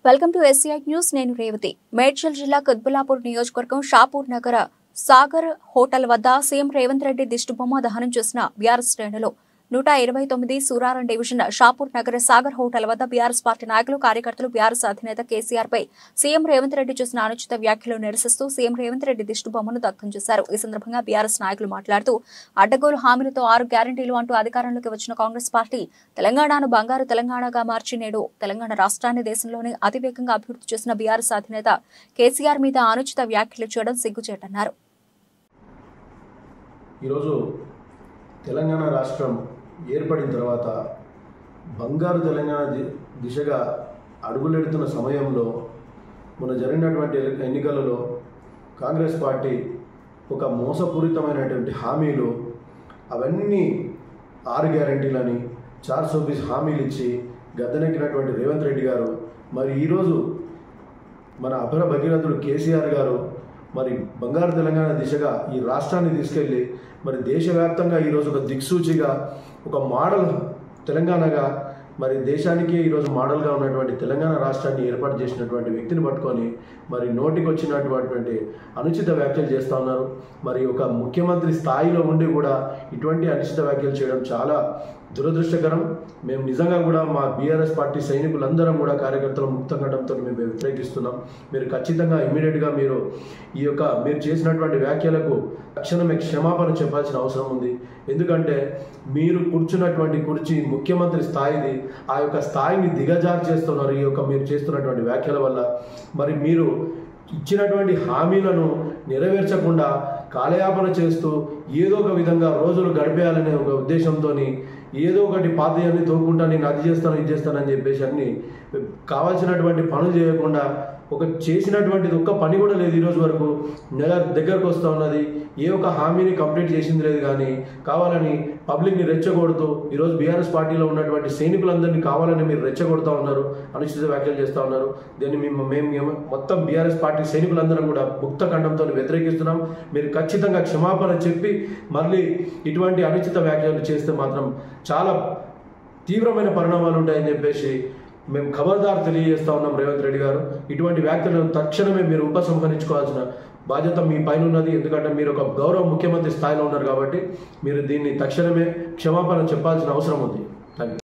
Welcome to SCI news. నేను రేవతి. మేడ్చల్ జిల్లా కుత్బుల్లాపూర్ నియోజకవర్గం షాపూర్ నగర సాగర్ హోటల్ వద్ద సీఎం రేవంత్ రెడ్డి దిష్టిబొమ్మ దహనం చేసిన బీఆర్ఎస్ శ్రేణులు 129 సూరారం డివిజన్ షాపూర్ నగర సాగర్ హోటల్ వద్ద బీఆర్ఎస్ పార్టీ నాయకులు కార్యకర్తలు బీఆర్ఎస్ అధినేత కేసీఆర్ పై సీఎం రేవంత్ రెడ్డి చేసిన అనుచిత వ్యాఖ్యలు నిరసిస్తూ సీఎం రేవంత్ రెడ్డి దిష్టిబొమ్మను దగ్ధం చేశారు. ఈ సందర్భంగా బీఆర్ఎస్ నాయకులు మాట్లాడుతూ అడ్డగోలు హామీలతో 6 గ్యారంటీలు అంటూ అధికారంలోకి వచ్చిన కాంగ్రెస్ పార్టీ తెలంగాణను బంగారు తెలంగాణగా మార్చి నేడు తెలంగాణ రాష్ట్రాన్ని దేశంలోనే అతివేగంగా అభివృద్ధి చేసిన బీఆర్ఎస్ అధినేత కేసీఆర్ మీద అనుచిత వ్యాఖ్యలు చేయడం సిగ్గుచేటన్నారు. ఈరోజు తెలంగాణ రాష్ట్రం ఏర్పడిన తర్వాత బంగారు తెలంగాణ దిశగా అడుగులెడుతున్న సమయంలో మన జరిగినటువంటి ఎన్నికలలో కాంగ్రెస్ పార్టీ ఒక మోసపూరితమైనటువంటి హామీలు అవన్నీ 6 గ్యారంటీలని 420 హామీలు ఇచ్చి గద్దెనెక్కినటువంటి రేవంత్ రెడ్డి గారు మరి ఈరోజు మన అపర భగీరథుడు కేసీఆర్ గారు మరి బంగారు తెలంగాణ దిశగా ఈ రాష్ట్రాన్ని తీసుకెళ్ళి మరి దేశవ్యాప్తంగా ఈరోజు ఒక దిక్సూచిగా ఒక మోడల్ తెలంగాణగా మరి దేశానికి ఈరోజు మోడల్గా ఉన్నటువంటి తెలంగాణ రాష్ట్రాన్ని ఏర్పాటు చేసినటువంటి వ్యక్తిని పట్టుకొని మరి నోటికి వచ్చినటువంటి అనుచిత వ్యాఖ్యలు చేస్తూ ఉన్నారు. మరి ఒక ముఖ్యమంత్రి స్థాయిలో ఉండి కూడా ఇటువంటి అనుచిత వ్యాఖ్యలు చేయడం చాలా దురదృష్టకరం. మేము నిజంగా కూడా మా బీఆర్ఎస్ పార్టీ సైనికులందరం కూడా కార్యకర్తల ముక్తకంఠంతో మేము వ్యతిరేకిస్తున్నాం. మీరు ఖచ్చితంగా ఇమ్మీడియట్గా మీరు మీరు చేసినటువంటి వ్యాఖ్యలకు తక్షణమే క్షమాపణ చెప్పాల్సిన అవసరం ఉంది. ఎందుకంటే మీరు కూర్చున్నటువంటి కుర్చీ ముఖ్యమంత్రి స్థాయిది, ఆ యొక్క స్థాయిని దిగజారు చేస్తున్నారు మీరు చేస్తున్నటువంటి వ్యాఖ్యల వల్ల. మరి మీరు ఇచ్చినటువంటి హామీలను నెరవేర్చకుండా కాలయాపన చేస్తూ ఏదో ఒక విధంగా రోజులు గడిపేయాలనే ఒక ఉద్దేశంతో ఏదో ఒకటి పాతయాన్ని తోకుంటా నేను అది చేస్తాను ఇది చేస్తానని చెప్పేసి అన్ని కావాల్సినటువంటి పనులు చేయకుండా చేసినటువంటిది ఒక్క పని కూడా లేదు. ఈరోజు వరకు నెల దగ్గరకు వస్తూ ఉన్నది, ఏ ఒక్క హామీని కంప్లీట్ చేసింది లేదు. కానీ కావాలని పబ్లిక్ని రెచ్చగొడుతూ ఈరోజు బీఆర్ఎస్ పార్టీలో ఉన్నటువంటి సైనికులందరినీ కావాలని మీరు రెచ్చగొడుతూ ఉన్నారు, అనుచిత వ్యాఖ్యలు చేస్తూ ఉన్నారు. దీన్ని మేము మొత్తం బీఆర్ఎస్ పార్టీ సైనికులందరం కూడా ముక్త ఖండంతో వ్యతిరేకిస్తున్నాం. మీరు ఖచ్చితంగా క్షమాపణ చెప్పి మళ్ళీ ఇటువంటి అనుచిత వ్యాఖ్యలు చేస్తే మాత్రం చాలా తీవ్రమైన పరిణామాలు ఉంటాయని చెప్పేసి మేము ఖబర్దార్ తెలియజేస్తా ఉన్నాం. రేవంత్ రెడ్డి గారు, ఇటువంటి వ్యాఖ్యలను తక్షణమే మీరు ఉపసంహరించుకోవాల్సిన బాధ్యత మీ పైన ఉన్నది. ఎందుకంటే మీరు ఒక గౌరవ ముఖ్యమంత్రి స్థాయిలో ఉన్నారు కాబట్టి మీరు దీన్ని తక్షణమే క్షమాపణ చెప్పాల్సిన అవసరం ఉంది. Thank you.